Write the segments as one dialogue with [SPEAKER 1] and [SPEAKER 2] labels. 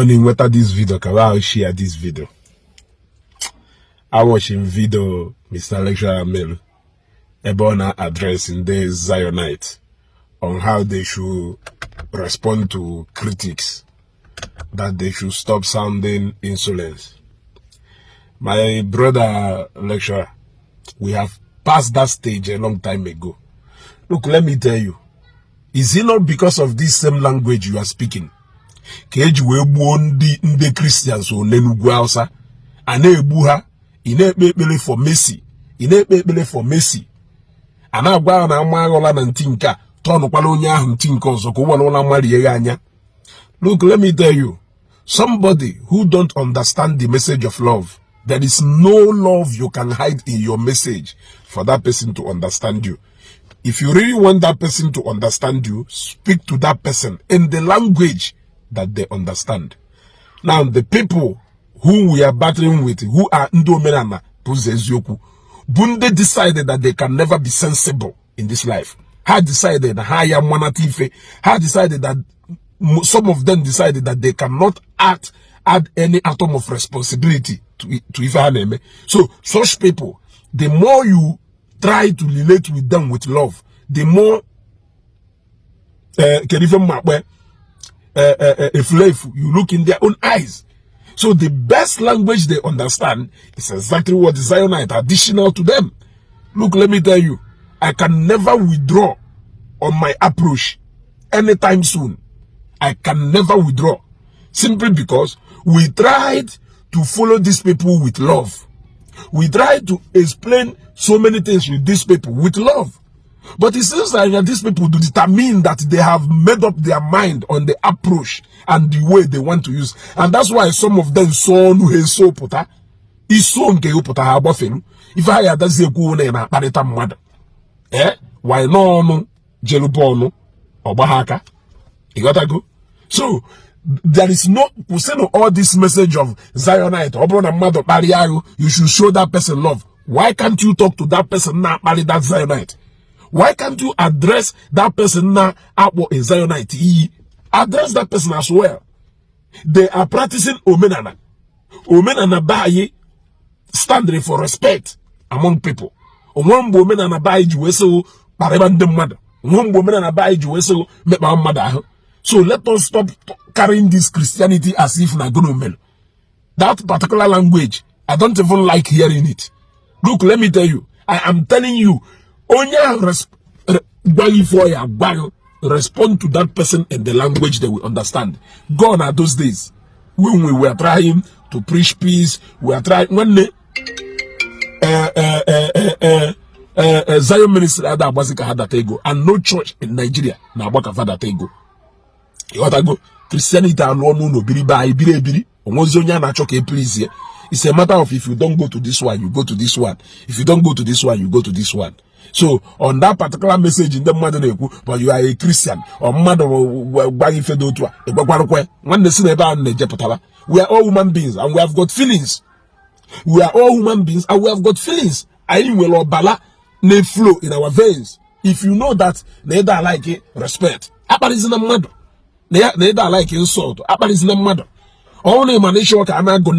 [SPEAKER 1] only whether this video can I share this video. I watching video Mr. Lecturer Mel Ebona addressing the Zionites on how they should respond to critics, that they should stop sounding insolence. My brother lecturer, we have passed that stage a long time ago. Look, let me tell you, is it not because of this same language you are speaking? Keji we buondi the Christians o nenugwu Hausa, ana ebu ha, ina ekpekpele for mercy, ina ekpekpele for mercy. Ana agwa na amagola na ntinka, tonu kwala onye ahụ ntinka ọzọ ka ụwa na mari anya. Look, let me tell you, somebody who don't understand the message of love, there is no love you can hide in your message for that person to understand you. If you really want that person to understand you, speak to that person in the language that they understand. Now, the people who we are battling with, who are Ndi Omenala, Bunde decided that they can never be sensible in this life. Had decided had decided that some of them decided that they cannot add any atom of responsibility to Ifaneme. So such people, the more you try to relate with them with love, the more if you look in their own eyes. So the best language they understand is exactly what the Zionite additional to them. Look, let me tell you, I can never withdraw on my approach anytime soon. I can never withdraw, simply because we tried to follow these people with love. We tried to explain so many things with these people with love. But it seems like these people do determine that they have made up their mind on the approach and the way they want to use. And that's why some of them saw no so puta. Is so nke puta ha bofelu. If I had that zeku na parita mad. Why no jelupono obahaka. You gotta go. So there is no all this message of Zionite, you should show that person love. Why can't you talk to that person now, marry that Zionite? Why can't you address that person now, a Zionite? Address that person as well. They are practicing Omenala. Omenala baye standing for respect among people. Omenala baye juweso parebandem mother. Omenala baye juweso mepa mother. So let us stop carrying this Christianity as if na gonomel. That particular language, I don't even like hearing it. Look, let me tell you, I am telling you, respond to that person in the language they will understand. Gone are those days when we were trying to preach peace. We are trying when Zion ministry had that ego, and no church in Nigeria na abaka had that ego. You gotta go. Christianity and no biri. Please. It's a matter of if you don't go to this one, you go to this one. If you don't go to this one, you go to this one. So on that particular message in the mother, but you are a Christian or mother, we are all human beings and we have got feelings. We are all human beings and we have got feelings. I will bala ne flow in our veins. If you know that neither like it, respect. Apa is in a mother. Neither like insult. Apa is in a mother. Only manation can I go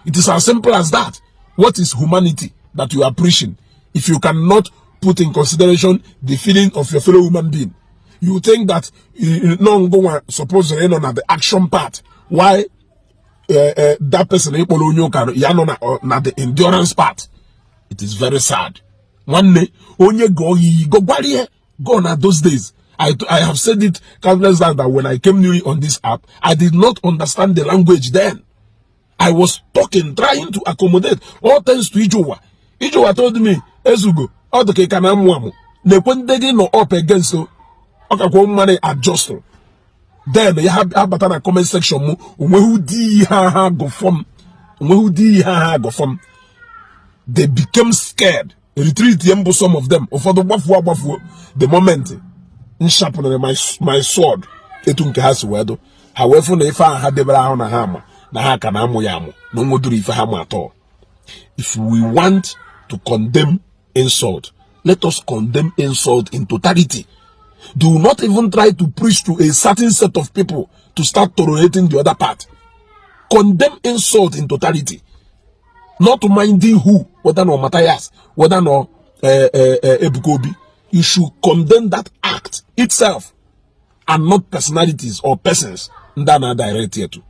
[SPEAKER 1] it is as simple as that. What is humanity that you are preaching? If you cannot put in consideration the feeling of your fellow human being, you think that you no go suppose to end on the action part. Why that person not the endurance part? It is very sad. One day, only go on those days. I have said it countless times that when I came new on this app, I did not understand the language then. I was talking, trying to accommodate. All thanks to Ijowa. Ijowa told me, Ezugo, all the Kekanamuamu. Ne kwendegi no up against so okay, money adjust. Then you have a comment section who di ha go from they became scared. Retreat some of them. For the moment sharpen my sword. However, if I had the brown hammer, if we want to condemn insult, let us condemn insult in totality. Do not even try to preach to a certain set of people to start tolerating the other part. Condemn insult in totality. Not minding who, whether or Matthias, whether or Ebuka Obi. You should condemn that act itself and not personalities or persons that are direct here to.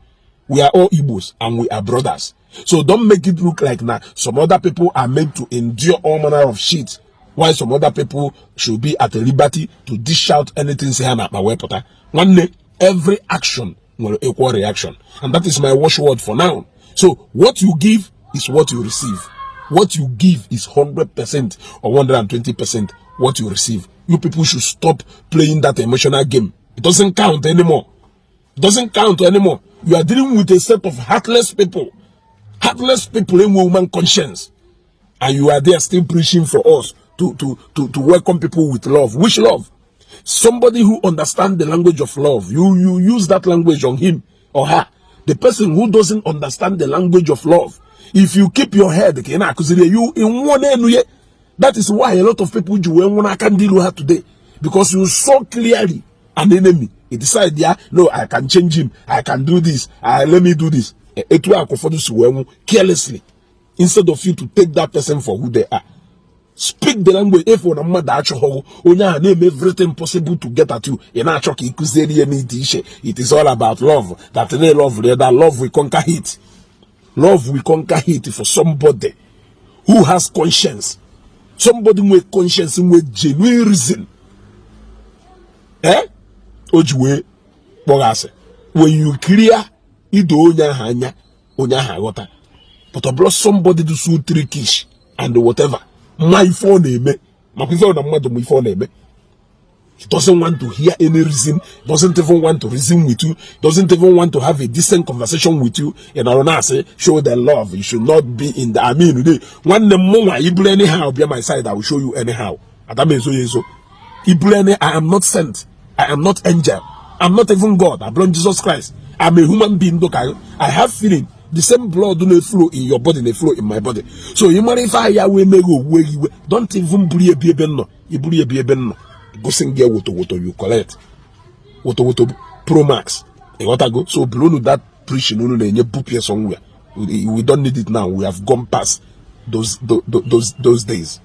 [SPEAKER 1] We are all Igbos and we are brothers. So don't make it look like now some other people are meant to endure all manner of shit, while some other people should be at a liberty to dish out anything say my weapon. One day, every action will equal reaction. And that is my watchword for now. So what you give is what you receive. What you give is 100% or 120% what you receive. You people should stop playing that emotional game. It doesn't count anymore. It doesn't count anymore. You are dealing with a set of heartless people. Heartless people in human conscience. And you are there still preaching for us to welcome people with love. Which love? Somebody who understands the language of love. You use that language on him or her. The person who doesn't understand the language of love. If you keep your head, you in one end. That is why a lot of people can deal with her today. Because you saw clearly an enemy. He decided, yeah, no, I can change him. I can do this. Let me do this. Carelessly. Instead of you to take that person for who they are. Speak the language. If one name everything possible to get at you. It is all about love. That love will conquer it. Love will conquer it for somebody who has conscience. Somebody with conscience and with genuine reason. Ojuwe bogase. When you clear, you do onya hagota. But I brought somebody to so trickish and whatever. My phone name. He doesn't want to hear any reason, doesn't even want to reason with you, doesn't even want to have a decent conversation with you. And I say, show the love. You should not be in the when the moment you anyhow be on my side, I will show you anyhow. I am not sent. I am not angel. I'm not even God. I belong to Jesus Christ. I'm a human being. Look, I have feeling. The same blood do not flow in your body, they flow in my body. So you modify your way, don't even believe no. You believe no. Go sing get woto you collect. Woto Pro Max. You gotta go. So below that preaching, you book here somewhere. We don't need it now. We have gone past those days.